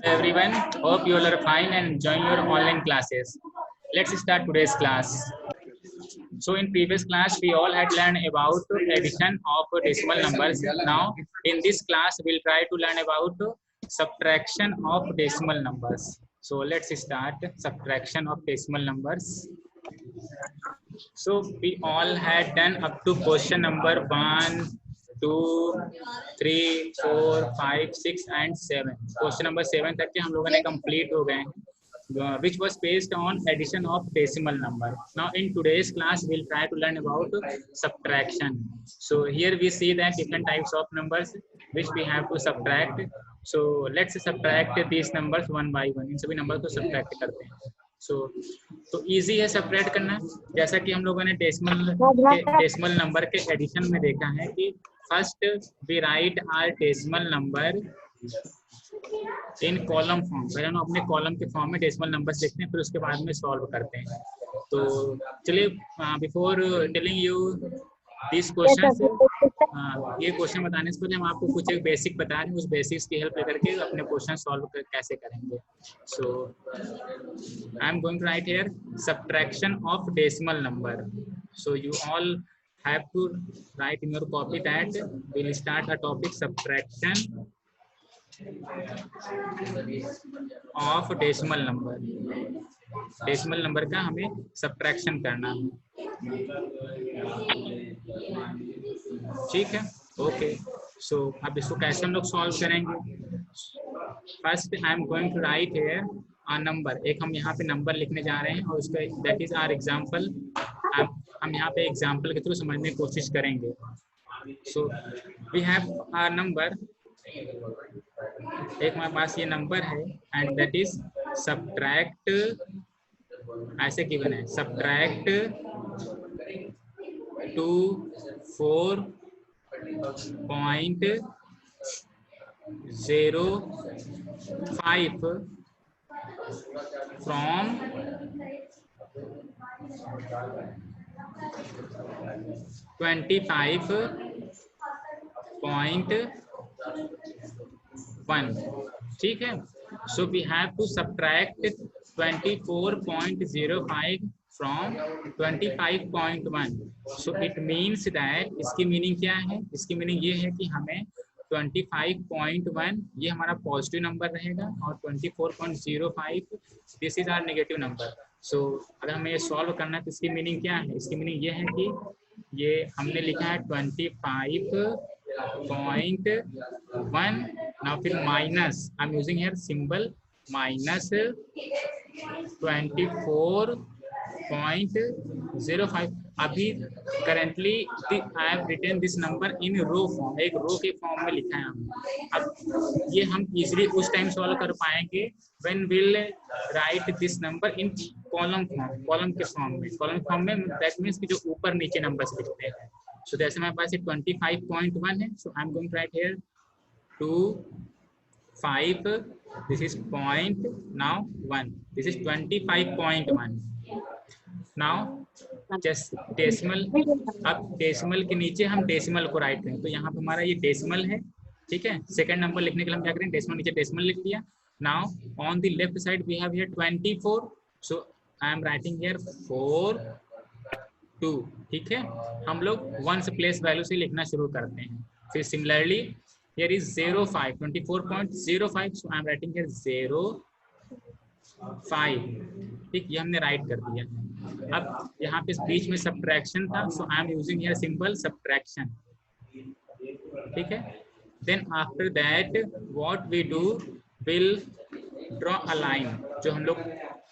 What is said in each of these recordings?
Everyone, hope you all are fine and enjoying your online classes. Let's start today's class. So in previous class, we all had learned about addition of decimal numbers. Now in this class, we'll try to learn about subtraction of decimal numbers. So let's start subtraction of decimal numbers. So we all had done up to question number 1, 2, 3, 4, 5, 6 and 7. Question number 7 तक के हम लोगों ने complete हो गए हैं, which was based on addition of decimal number. Now in today's class we'll try to learn about subtraction. So here we see that different types of numbers which we have to subtract. So let's subtract these numbers one by one. इन सभी number को subtract करते हैं. तो easy है separate करना, जैसा कि हम लोगों ने डेसिमल नंबर के एडिशन में देखा है कि first we write our decimal number in column form. पहले हम अपने कॉलम के फॉर्म में डेसिमल नंबर्स लिखते हैं, फिर उसके बाद में सॉल्व करते हैं. तो चलिए before telling you this question, ये क्वेश्चन बताने से पहले हम आपको कुछ एक बेसिक बता रहे हैं, उस बेसिक्स की हेल्प लेकर के अपने क्वेश्चन सॉल्व कैसे करेंगे. So I am going to write here subtraction of decimal number. So you all have to write in your copy that we will start a topic subtraction of decimal number. Decimal number का हमें subtraction करना है. ठीक है, okay. सो अब इसको कैसे हम लोग सॉल्व करेंगे. First I am going to write here a number. एक हम यहाँ पे नंबर लिखने जा रहे हैं और उसका दैट इज आवर एग्जांपल. हम यहाँ पे एग्जांपल के थ्रू समझने की कोशिश करेंगे. So we have a number. एक हमारे पास ये नंबर है एंड दैट इज सब्ट्रैक्ट, ऐसे गिवन है, सब्ट्रैक्ट 24.05 from 25.1. ठीक है. So we have to subtract 24.05 from 25.1. So it means that, इसकी मीनिंग क्या है, इसकी मीनिंग ये है कि हमें 25.1 ये हमारा पॉजिटिव नंबर रहेगा और 24.05 this is our negative number. So अगर हमें ये सॉल्व करना है तो इसकी मीनिंग क्या है, इसकी मीनिंग ये है कि ये हमने लिखा है 25.1, now फिर minus, I am using here symbol minus 24.05. अभी currently I have written this number in row form, एक रो के फॉर्म में लिखा है हमने. अब ये हम इजीली उस टाइम सॉल्व कर पाएंगे when will write this number in column form, column के फॉर्म में. कॉलम फॉर्म में दैट मीन्स कि जो ऊपर नीचे नंबर्स लिखते हैं. सो जैसे हमारे पास 25.1 है, so I am going to write here 25, this is point, now 1, this is 25.1. now just decimal. अब डेसिमल के नीचे हम डेसिमल को राइट करें, तो यहाँ पे हमारा ये डेसिमल है. ठीक है, सेकंड नंबर लिखने के लिए हम क्या करें, डेसिमल नीचे डेसिमल लिख दिया. Now on the left side we have here 24, so I am writing here 4 2. ठीक है, हम लोग वंस प्लेस वैल्यू से लिखना शुरू करते हैं. फिर similarly here is 05, 24.05, so I am writing here 05. ठीक, ये हमने राइट कर दिया. अब यहाँ पे बीच में सब्ट्रैक्शन था, so I am using here symbol subtraction. ठीक है, then after that what we do, will draw a line. जो हम लोग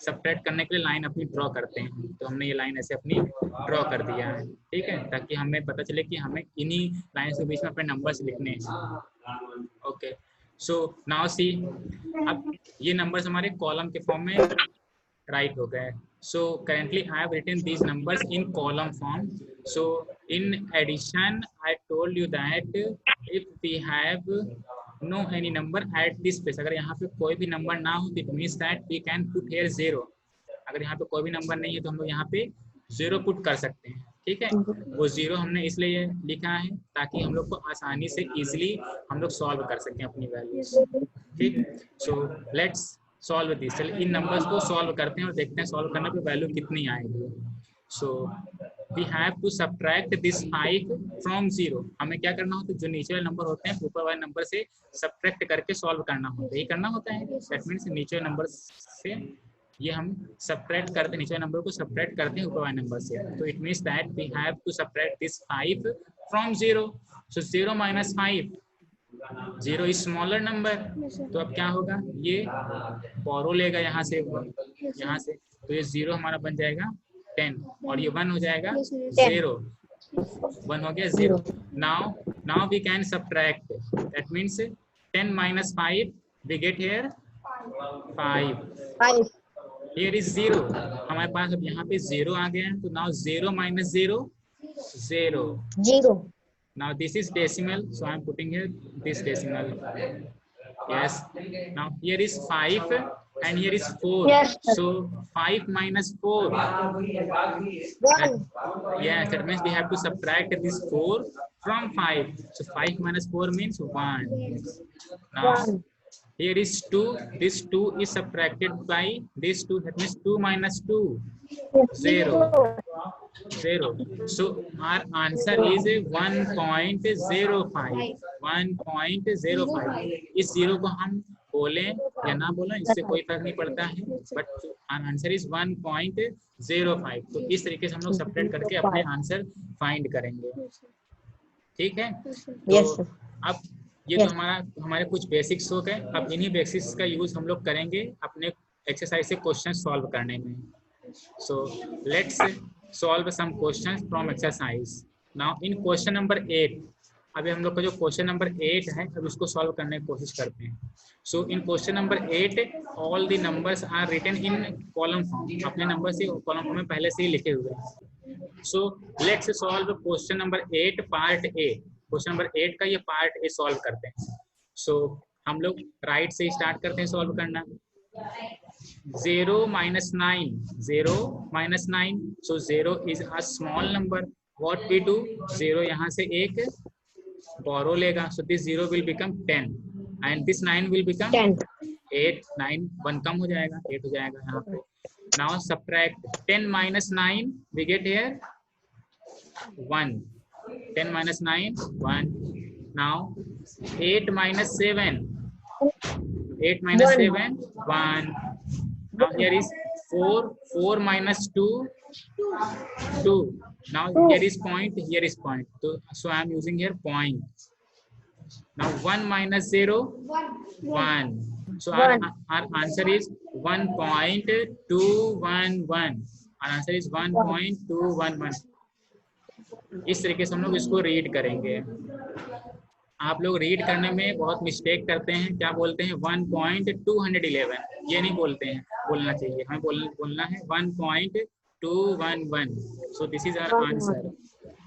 सब्ट्रैक्ट करने के लिए लाइन अपनी ड्रॉ करते हैं, तो हमने ये लाइन ऐसे अपनी ड्रॉ कर दिया है. ठीक है, ताकि हमें पता चले कि हमें इन्हीं लाइन के बीच में अपने नंबर्स लिखने हैं. ओके, सो नाउ सी, अब ये नंबर्स हमारे कॉलम के फॉर्म में राइट हो गए. So currently I have written these numbers in column form. So in addition I told you that if we have no any number at this place, अगर यहाँ पे कोई भी नंबर ना हो, it means that we can put here 0. अगर यहाँ पे कोई भी नंबर नहीं है तो हम लोग यहाँ पे 0 पुट कर सकते हैं. ठीक है, वो 0 हमने इसलिए लिखा है ताकि हम लोग को आसानी से इजीली हम लोग सॉल्व कर सकें अपनी वैल्यूज। ठीक, सो लेट्स सॉल्व दिस। चलिए इन नंबर्स को सॉल्व करते हैं और देखते हैं सॉल्व करने पे वैल्यू कितनी आएगी। So we have to subtract this 5 from 0। हमें क्या करना होता है, जो नीचे वाले नंबर होते हैं ऊपर वाले नंबर से सब्ट्रैक्ट करके सॉल्व करना होता है, यही करना होता है। दैट मीन्स नीचे नंबर से ये हम सब्ट्रैक्ट करते हैं, नीचे नंबर को सब्ट्रैक्ट करते हैं ऊपर वाले नंबर से। तो it means that we have to subtract this 5 from 0। So 0 - 5, 0 is smaller number, तो अब क्या होगा, ये बोरो लेगा यहाँ से, तो ये 0 हमारा बन जाएगा 10 और ये 1 हो जाएगा 0। 1 हो गया 0। Now we can subtract, that means 10 - 5 we get here 5। Here is 0, हमारे पास अब यहाँ पे 0 आ गया है, तो now 0 - 0 0। Now this is decimal, so I am putting here this decimal. Yes. Now here is 5 and here is 4. Yes, so 5 - 4. Yes, that means we have to subtract this 4 from 5. So 5 - 4 means 1. Now here is 2. This 2 is subtracted by this 2. That means 2 - 2, 0. So our answer is 1.05. 1.05. इस 0 को हम बोलें या ना बोलें इससे कोई फर्क नहीं पड़ता है, बट our answer is 1.05। तो इस तरीके से हम लोग सब्ट्रैक्ट करके अपने आंसर फाइंड करेंगे। ठीक है, तो अब ये तो हमारे कुछ बेसिक्स हो गए। अब इन्हीं बेसिक्स का यूज हम लोग करेंगे अपने एक्सरसाइज से क्वेश्चन सॉल्व करने में। So let's solve some questions from exercise. Now in question number 8, अभी हम लोग का जो क्वेश्चन नंबर 8 है अब इसको सॉल्व करने की कोशिश करते हैं। So in question number 8 all the numbers are written in column form. अपने नंबर से कॉलम फॉर्म में पहले से ही लिखे हुए हैं। So let's solve question number 8 part A. Question number 8 का ये पार्ट ए सॉल्व करते हैं। सो हम लोग राइट से स्टार्ट करते हैं सॉल्व करना। 0 - 9, 0 - 9। So 0 is a small number. What we do, 0 यहाँ से एक बोरो लेगा, so this 0 will become 10 and this 9 will become 8। 9 1 कम हो जाएगा, 8 हो जाएगा यहाँ पे। Now subtract 10 - 9 we get here 1। 10 - 9 1। Now 8 - 7, 8 - 7 1। Now here is 4, 4 - 2 2। Now here is point, here is point, so I am using here point. Now 1 - 0 1। So our answer is 1.211। our answer is 1.211। इस तरीके से हम लोग इसको रीड करेंगे। आप लोग read करने में बहुत मिस्टेक करते हैं, क्या बोलते हैं 1.211, ये नहीं बोलते हैं, बोलना चाहिए हमें बोलना है 1.211। So this is our answer.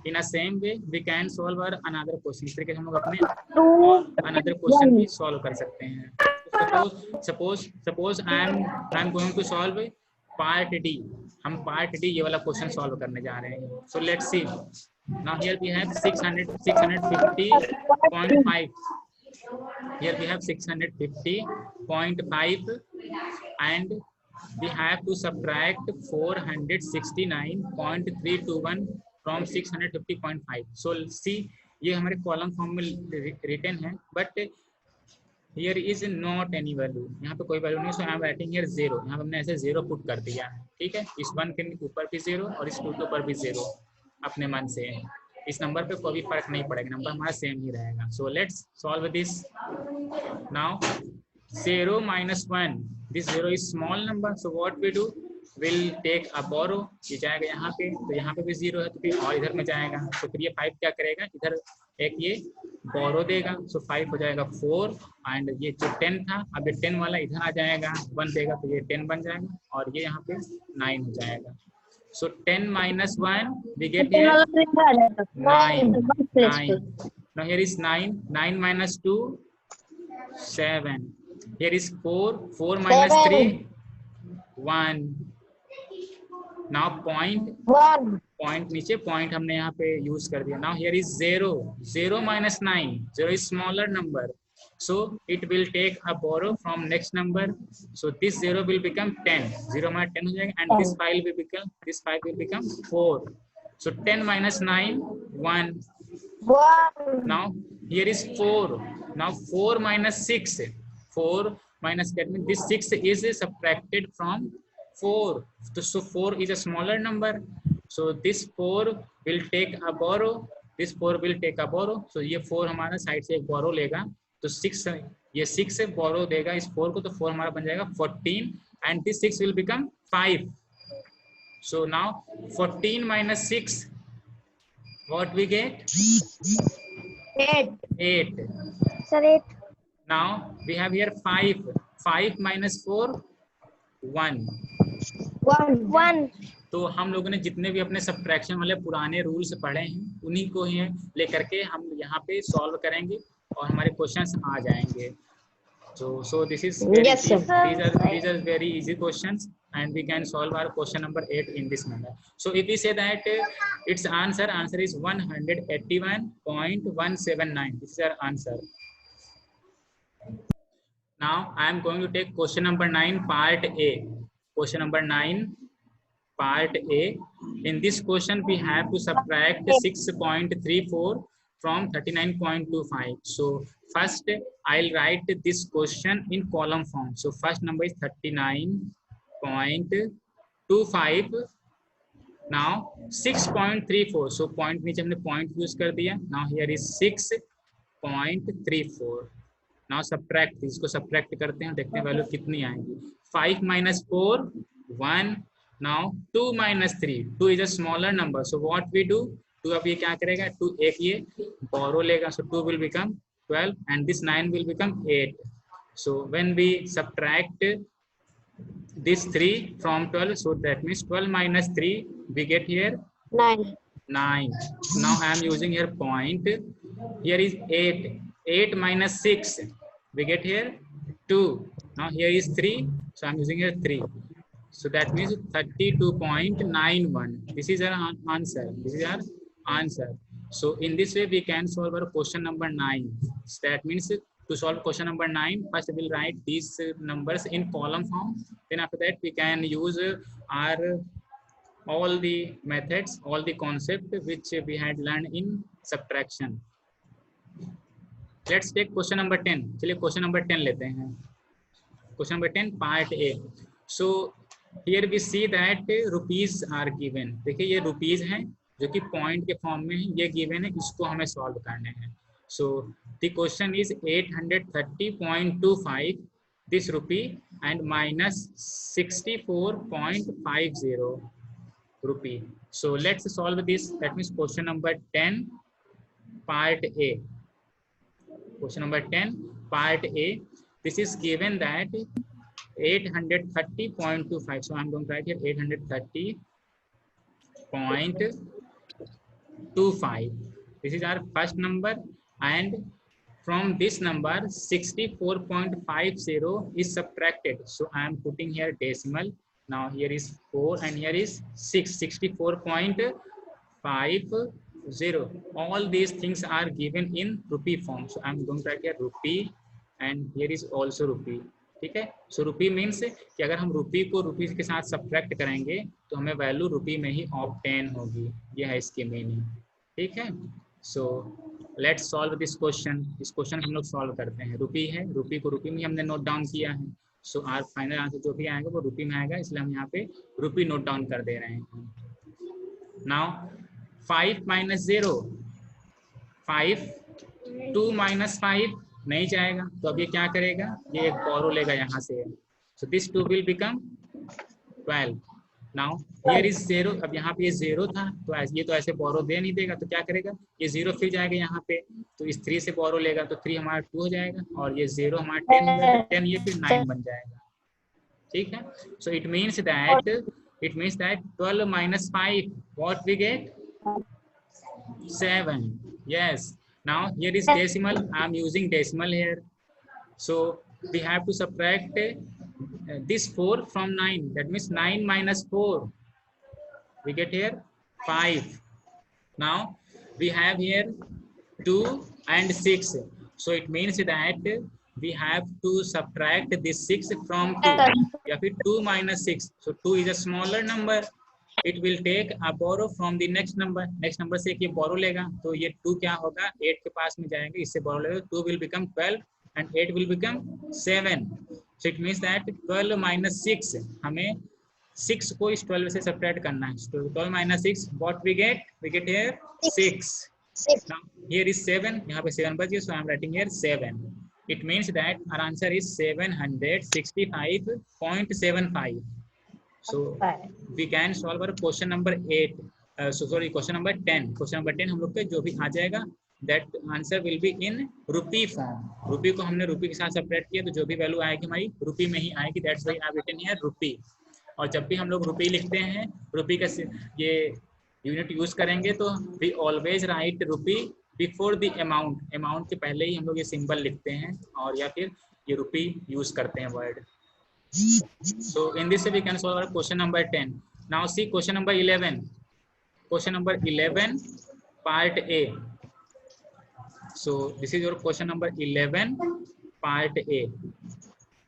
In a same way we can solve our another question. इस तरीके से हम लोग अपने अनदर क्वेश्चन भी सॉल्व कर सकते हैं। Suppose I am going to solve part D. हम पार्ट डी ये वाला क्वेश्चन सॉल्व करने जा रहे हैं। So let's see. Now here we have 650.5. Here we have 650.5 and we have to subtract 469.321 from 650.5. So see, ये हमारे कॉलम फॉर्म में रिटन है, but here is not any value, यहाँ पे कोई वैल्यू नहीं। सो आई एम राइटिंग हियर 0। यहाँ पे हमने ऐसे 0 पुट कर दिया है। ठीक है, इस 1 के ऊपर भी 0 और इस 2 के ऊपर भी 0 अपने मन से। इस नंबर पे कोई फर्क नहीं पड़ेगा, नंबर हमारा सेम ही रहेगा। So let's solve this. Now 0 - 1, this 0 is small number, so what we do, will take a borrow. ये जाएगा यहाँ पे, तो यहाँ पे भी 0 है तो फिर और इधर में जाएगा, तो फिर ये 5 क्या करेगा, इधर एक ये बोरो देगा। सो 5 हो जाएगा 4 एंड ये जो 10 था अब ये 10 वाला इधर आ जाएगा, 1 देगा तो ये 10 बन जाएगा और ये यहाँ पे 9 हो जाएगा। So 10 - 1 we get here 9. 9. Now here is 9. 9 - 2 7. Here is 4. 4 - 3 1. Now point 1. point नीचे point हमने यहाँ पे use कर दिया. Now here is 0. 0 minus 9. 0 is smaller number. So it will take a borrow from next number. So this 0 will become 10. 0 minus 10 हो जाएगा, and this 5 will become 4. So 10 minus 9, 1. 1. Now here is 4. Now 4 minus 6. 4 minus, that means this 6 is subtracted from 4. So 4 is a smaller number. So this 4 will take a borrow. This 4 will take a borrow. So ये 4 हमारा side से एक borrow लेगा. तो 6 ये 6 से borrow देगा इस 4 को, तो 4 हमारा बन जाएगा 14, and this 6 will become 5. So now 14 minus 6, what we get? 8. 8. Sir, 8. Now we have here 5. 5 minus 4, 1. 1. तो हम लोगों ने जितने भी अपने सब्ट्रैक्शन वाले पुराने रूल्स पढ़े हैं उन्हीं को ही लेकर के हम यहाँ पे सॉल्व करेंगे और हमारे क्वेश्चंस आ जाएंगे. So this is very Yes, sir. these are very easy questions, and we can solve our question number 8 in this manner. So if we say that its answer is 181.179. This is our answer. Now I am going to take question number 9, part A. Question number 9, part A. In this question, we have to subtract 6.34 from 39.25. So first, I'll write this question in column form. So first number is 39.25. Now 6.34. So point नीचे हमने point use कर दिया. Now here is 6.34. Now subtract, इसको subtract करते हैं, देखते हैं value कितनी आएगी. 5 minus 4, 1. Now 2 minus 3. 2 is a smaller number. So what we do? 2 अब ये क्या करेगा? 2 एक ये borrow लेगा. So 2 will become 12, and this 9 will become 8. So when we subtract this 3 from 12, so that means 12 minus 3, we get here 9. 9. Now I am using here point. Here is 8. 8 minus 6, we get here 2. Now here is 3, so I am using here 3. So that means 32.91. This is our answer. This is our answer. So in this way, we can solve our question number 9. So that means to solve question number 9, first we will write these numbers in column form. Then after that, we can use our all the methods, all the concept which we had learned in subtraction. Let's take question number 10. चलिए question number 10 लेते हैं. Question number 10, part A. So here we see that rupees are given. देखिए ये rupees हैं जो कि point के form में है, ये given है, इसको हमें solve करने हैं. So the question is 830.25 this rupee and minus 64.50 rupee. So let's solve this. That means question number 10, part A. Question number 10, part A. This is given that 830.25. So I'm going to write here 830.25. This is our first number, and from this number 64.50 is subtracted. So I am putting here decimal. Now here is 4 and here is 6. 64.50. All these things are given in rupee form. So I am going to write here rupee, and here is also rupee. ठीक है. सो रुपी means कि अगर हम रुपी को rupees के साथ subtract करेंगे तो हमें वैल्यू रुपी में ही ऑब्टेन होगी. ये है इसकी मीनिंग. ठीक है. सो लेट्स सॉल्व दिस क्वेश्चन. इस क्वेश्चन हम लोग सॉल्व करते हैं. रुपी है, रुपी को रुपी में हमने नोट डाउन किया है. सो आर फाइनल आंसर जो भी आएगा वो रुपी में आएगा, इसलिए हम यहाँ पे रुपी नोट डाउन कर दे रहे हैं. Now 5 minus 0, 5. 2 minus 5 नहीं जाएगा, तो अब ये क्या करेगा? ये एक बोरो लेगा यहाँ से. So this 2 will become 12. Now here is 0. अब यहाँ पे ये 0 था, तो ये तो ऐसे बोरो दे नहीं देगा, तो क्या करेगा? ये 0 फिर जाएगा यहाँ पे, तो इस 3 से बोरो लेगा, तो 3 हमारा 2 हो जाएगा, और ये 0 हमारा 10 हो जाएगा. 10 ये फिर 9 बन जाएगा. ठीक है. सो it means that 12 minus 5, what we get? 7. Yes. Now here is decimal. I am using decimal here. So we have to subtract this 4 from 9. That means 9 minus 4. We get here 5. Now we have here 2 and 6. So it means that we have to subtract this 6 from 2. या फिर 2 minus 6. So 2 is a smaller number. It will take a borrow from the next number. Next number से एक ये borrow लेगा, तो ये 2 क्या होगा, 8 के पास में जाएंगे, इससे borrow लेगा, 2 will become 12 and 8 will become 7. So it means that 12 minus 6, हमें 6 को इस 12 से subtract करना है. So 12 minus 6, what we get? We get here 6. Now here is 7. यहाँ पे 7 बच गया, so I am writing here 7. It means that our answer is 765.75. So we can solve our question number 8. Question number 10. Question number 10 हम लोग पे जो भी आ जाएगा, that answer will be in rupee form. रुपी को हमने रुपी के साथ सब्ट्रैक्ट किया, तो जो भी वैल्यू आएगी हमारी रुपी में ही आएगी. That's why I have written here rupee. और जब भी हम लोग रुपी लिखते हैं, रुपी का ये यूनिट यूज करेंगे, तो we always write rupee before the amount. Amount के पहले ही हम लोग ये सिंबल लिखते हैं, और या फिर ये रुपी यूज करते हैं word. So in this way we can solve our question number 10. Now see question number 11. Question number 11 part A. So this is your question number 11 part A.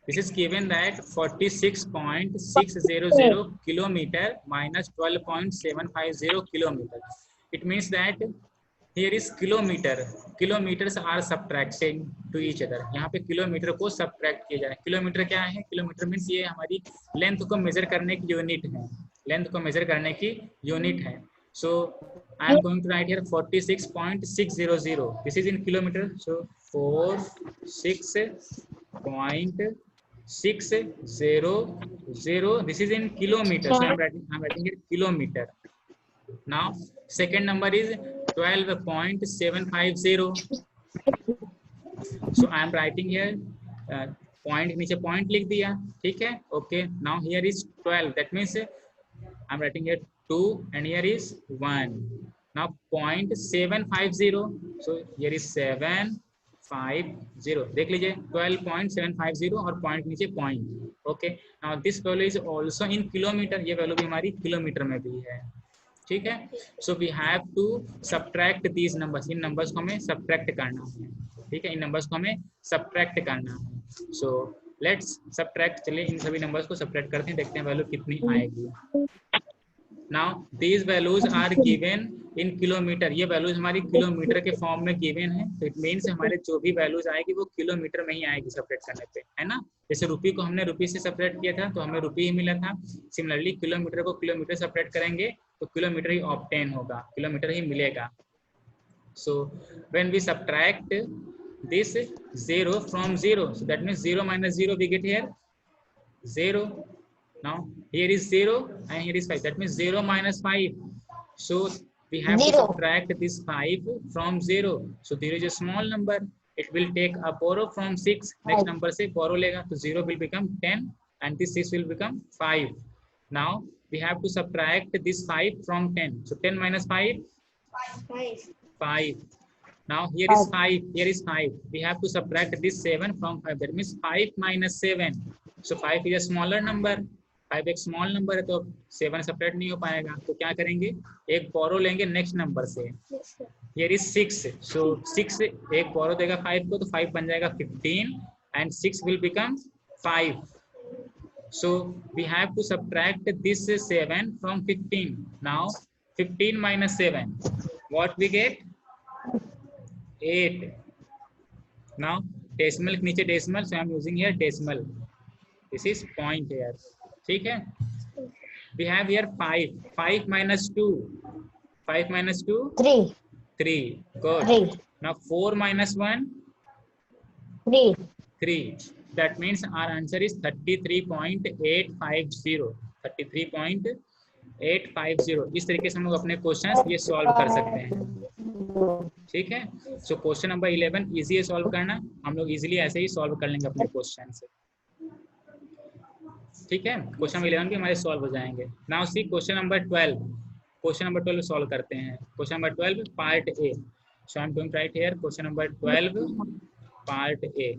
This is given that 46.600 kilometer minus 12.750 kilometer. It means that here is kilometer. Kilometers are subtracting to each other. यहाँ पे kilometre को subtract किया जा रहा है. Kilometre क्या है? Kilometre means ये हमारी लेंथ को मेजर करने की यूनिट है. लेंथ को मेजर करने की यूनिट है. So I am going to write here 46.600. This is in kilometer. So 46.600. This is in kilometer. So I am writing here kilometer. Now second number is 12.750. So I am writing here point, नीचे point लिख दिया, ठीक है. Okay, now here is 12. That means I am writing here 2 and here is 1. Now 0.750. So here is 750. देख लीजिए 12.750 और point नीचे point. Okay, now this value is also in kilometer. ये value भी हमारी किलोमीटर में भी है, ठीक है. So we have to subtract these numbers. इन नंबर्स को हमें सब्ट्रैक्ट करना है, ठीक है. इन नंबर्स को हमें सब्ट्रैक्ट करना है. So let's subtract. चलिए इन सभी नंबर्स को सब्ट्रैक्ट करते हैं, देखते हैं वैल्यू कितनी आएगी. Now these values are given in kilometre. ये वैल्यूज हमारी किलोमीटर के फॉर्म में गिवन है, तो इट मीन्स हमारे जो भी वैल्यूज आएगी वो किलोमीटर में ही आएगी सब्ट्रैक्ट करने पे, है ना. जैसे रुपी को हमने रुपी से सब्ट्रैक्ट किया था, तो हमें रुपी ही मिला था. सिमिलरली किलोमीटर को किलोमीटर सब्ट्रैक्ट करेंगे तो किलोमीटर ही ऑब्टेन होगा, किलोमीटर ही मिलेगा. So when we subtract this 0 from 0, so that means 0 minus 0 we get here 0. Now here is 0 and here is 5. That means 0 minus 5. So we have to subtract this 5 from 0. So 0 is a small number. It will take a borrow from 6. Next number से borrow लेगा, तो 0 will become 10 and this 6 will become 5. Now we have to subtract this 5 from 10. So 10 minus 5? 5. Now here is 5. Here is 5. We have to subtract this 7 from 5. That means 5 minus 7. So 5 is a smaller number. 5 एक small number है, तो 7 subtract नहीं हो पाएगा. तो क्या करेंगे, एक बोरो लेंगे नेक्स्ट नंबर से. Here is 6. So 6 एक बोरो देगा 5 को, तो 5 बन जाएगा 15 and 6 will become 5. So we have to subtract this 7 from 15. Now 15 minus 7, what we get? 8. Now decimal नीचे decimal, so I am using here decimal. This is point here, ठीक है. We have here 5. 5 minus 2. 5 minus 2? 3. 3. Good. 3. Now 4 minus 1? 3. 3. That means our answer is 33.850. 33.850. इस तरीके से हम लोग अपने questions ये सॉल्व कर सकते हैं, ठीक है. सो क्वेश्चन नंबर 11 इजी है सॉल्व करना. हम लोग इजीली ऐसे ही सॉल्व कर लेंगे अपने क्वेश्चन से, ठीक है. क्वेश्चन नंबर 11 भी हमारे सॉल्व हो जाएंगे. Now see question number 12. Question number 12 solve करते हैं. Question number 12 part A. So I am going to write here question number 12 part A.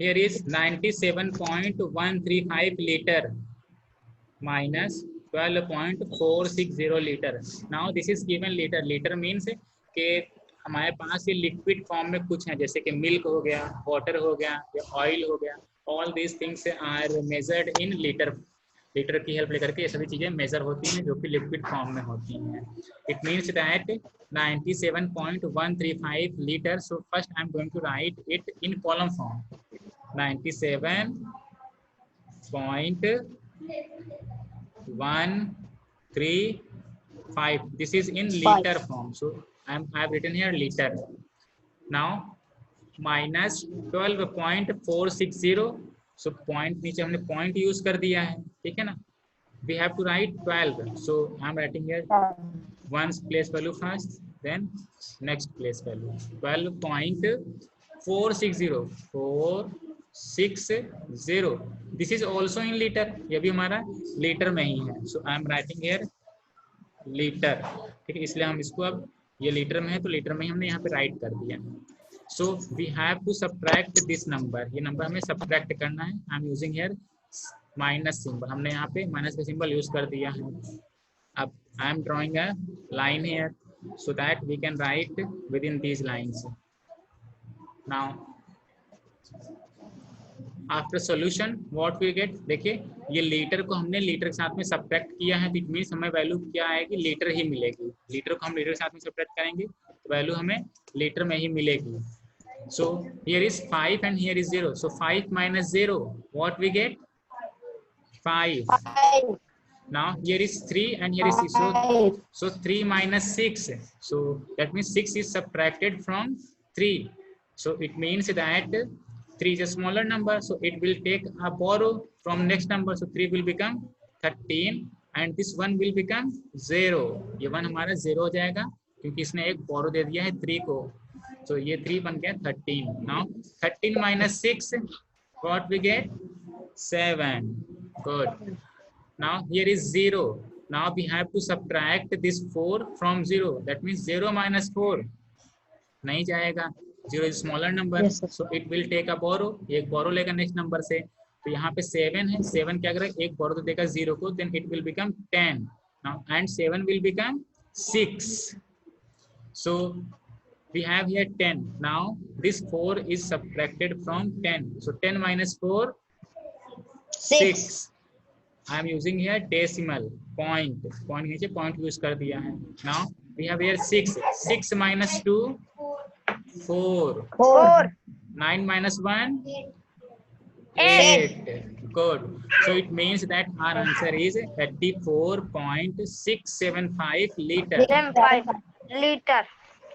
Here is 97.135 litre minus 12.460 litre. Now this is given litre. Litre means कि हमारे पास ये liquid form में कुछ है, जैसे कि मिल्क हो गया, वाटर हो गया या ऑयल हो गया। All these things are measured in litre. Litre की हेल्प लेकर के ये सभी चीजें मेजर होती हैं जो कि लिक्विड फॉर्म में होती हैं। It means that 97.135 litre. So first I am going to write it in column form. 97.135. This is in liter form. So I have written here liter. Now minus 12.460. So point नीचे हमने point use कर दिया है, ठीक है ना। We have to write 12. So I am writing here one's place value first, then next place value. 12.460. 460. This is also in liter. ये भी हमारा लीटर में ही है. So I am writing here litre, ठीक है। इसलिए हम इसको अब ये लीटर में है तो लीटर में ही हमने यहाँ पे राइट कर दिया। So we have to subtract this number. ये नंबर हमें सब्ट्रैक्ट करना है। I am using here minus symbol. हमने यहाँ पे माइनस का सिंबल यूज कर दिया है। अब I am drawing a line here so that we can write within these lines. Now after solution what we get, देखिए ये लीटर को हमने लीटर के साथ में सब्ट्रैक्ट किया है, तो इट मीन्स हमें वैल्यू क्या आएगी, लीटर ही मिलेगी। लीटर को हम लीटर के साथ में सब्ट्रैक्ट करेंगे तो वैल्यू हमें लीटर में ही मिलेगी। So here is 5 and here is 0, so 5 minus 0 what we get 5. Now here is 3 and here is 6, so 3 minus 6, so that means 6 is subtracted from 3, so it means that 3 is a smaller number, so it will take a borrow from next number, so 3 will become 13 and this 1 will become 0. ये 1 हमारा 0 हो जाएगा क्योंकि इसने एक borrow दे दिया है 3 को, so ये 3 बन गया 13. Now 13 minus 6 what we get 7. Good. Now here is 0. Now we have to subtract this 4 from 0. That means 0 minus 4 नहीं जाएगा, 0 is smaller number, yes, so it will take a borrow. एक borrow लेगा next number से, तो यहाँ पे 7 है, 7 क्या करेगा, एक borrow तो देगा 0 को, then it will become 10. Now and 7 will become 6. So we have here 10. Now this 4 is subtracted from 10. So 10 minus 4 6. I am using here decimal point. Point नीचे point use कर दिया है. Now we have here 6. 6 minus 2 4. 9 minus 1 8. Good. So it means that our answer is 34.675 liter.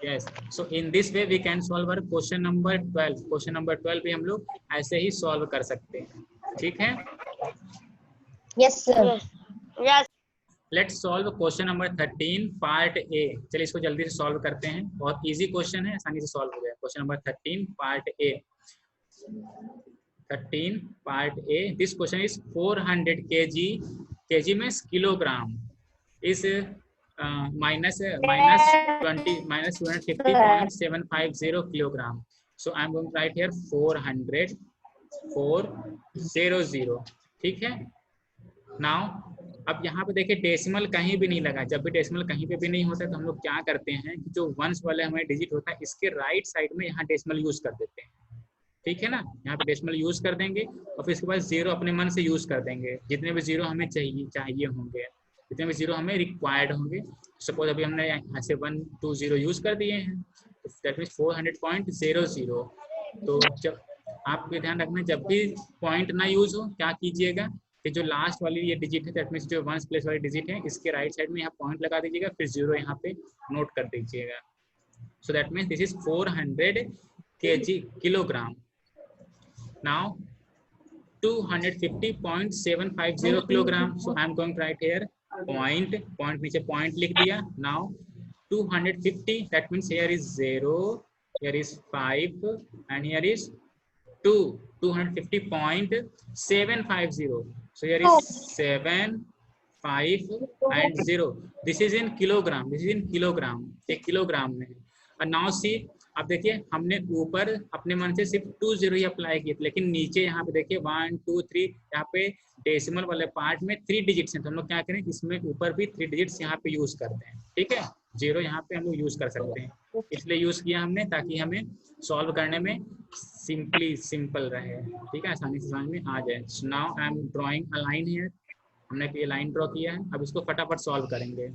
Yes. So in this way we can solve our question number 12. Question number 12 भी हम लोग ऐसे ही solve कर सकते हैं. ठीक है? Yes sir. Yes. Let's solve question number 13 part A. चलिए इसको जल्दी से solve करते हैं, बहुत easy question है, आसानी से solve हो गया। Question number 13 part A. 13 part A. This question is 400 kg. kg means kilogram. Is minus 250.750 kilogram. So I am going to write here 400. ठीक है? Now अब यहाँ पे देखिए डेसिमल कहीं भी नहीं लगा। जब भी डेसिमल कहीं पे भी नहीं होता तो हम लोग क्या करते हैं कि जो वंस वाले हमारे डिजिट होता है इसके राइट साइड में यहाँ डेसिमल यूज कर देते हैं। ठीक है ना, यहाँ पे डेसिमल यूज कर देंगे और फिर इसके बाद 0 अपने मन से यूज कर देंगे। जितने भी 0 हमें चाहिए होंगे, जितने भी 0 हमें रिक्वायर्ड होंगे। सपोज अभी हमने ऐसे 1 2 0 यूज कर दिए हैं, तो दैट मीन्स 400.00। तो जब आपको ध्यान रखना, जब भी पॉइंट ना यूज हो क्या कीजिएगा कि जो लास्ट वाली ये डिजिट है, दैट मीन्स जो वंस प्लेस वाली डिजिट है, इसके राइट साइड में यहाँ पॉइंट लगा दीजिएगा, फिर 0 यहाँ पे नोट कर दीजिएगा। So that means this is 400 kg kilogram. Now 250.750 kilogram. So I am going to write here point नीचे पॉइंट लिख दिया। Now 250 that means here is 0, here is 5 and here is 2. 250.750. So here is 7, 5 and 0. This is in kilogram. This is in kilogram. एक kilogram में है। And now see अब देखिए हमने ऊपर अपने मन से सिर्फ 2 0 ही अप्लाई किए थे, लेकिन नीचे यहाँ पे देखिए 1 2 3 यहाँ पे डेसिमल वाले पार्ट में 3 डिजिट्स हैं, तो हम लोग क्या करें इसमें ऊपर भी 3 डिजिट्स यहाँ पे यूज करते हैं। ठीक है, 0 यहाँ पे हम लोग यूज कर सकते हैं, इसलिए यूज किया हमने ताकि हमें सॉल्व करने में सिंपल रहे। ठीक है, आसानी से समझ में आ जाए। So now I am drawing a line here, हमने ये लाइन ड्रॉ किया है, अब इसको फटाफट सॉल्व करेंगे।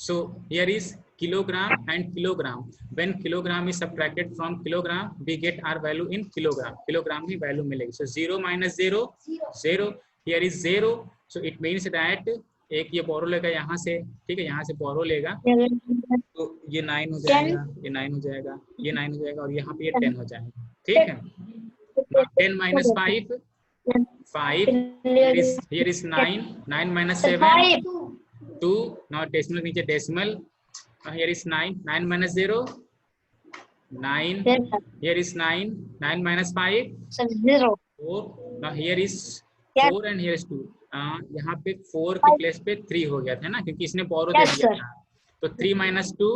So here is kilogram and kilogram. When kilogram is subtracted from kilogram, we get our value in kilogram. Kilogram की value मिलेगी. So 0 minus 0, 0. Here is 0. So it means that एक ये बोरो लेगा यहाँ से, ठीक है, यहाँ से बोरो लेगा, तो ये 9 हो जाएगा, ये 9 हो जाएगा, ये 9 हो जाएगा, और यहाँ पे ये 10 हो जाएगा। ठीक है, 10 minus 5, 5. Here is 9. 9 minus 7. 2. Now decimal नीचे decimal. Here is 9. 9 minus 0. 9. Here is 9. 9 minus 5. 0. 4. Now here is 4 and here is 2. यहाँ पे 4 के प्लेस पे 3 हो गया था ना, क्योंकि इसने बोरो दे दिया था। तो 3 minus 2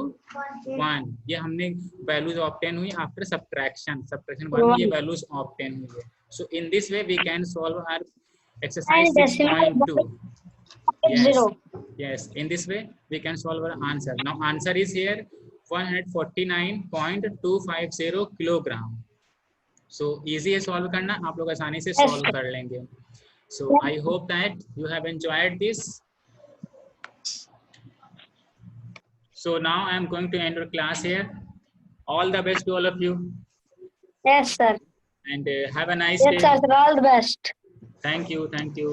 1. ये हमने वैल्यूज ऑब्टेन हुई आफ्टर सब्ट्रैक्शन बाद में ये वैल्यूज ऑब्टेन हुई है। So in this way we can solve our exercise 6.2. Yes, in this way we can solve our answer. Now answer is here 149.250 kilogram. So easy है solve करना, आप लोग आसानी से solve कर लेंगे। So I hope that you have enjoyed this. So now I am going to end our class here. All the best to all of you. Yes, sir. And have a nice Yes, day. sir. All the best. Thank you. Thank you.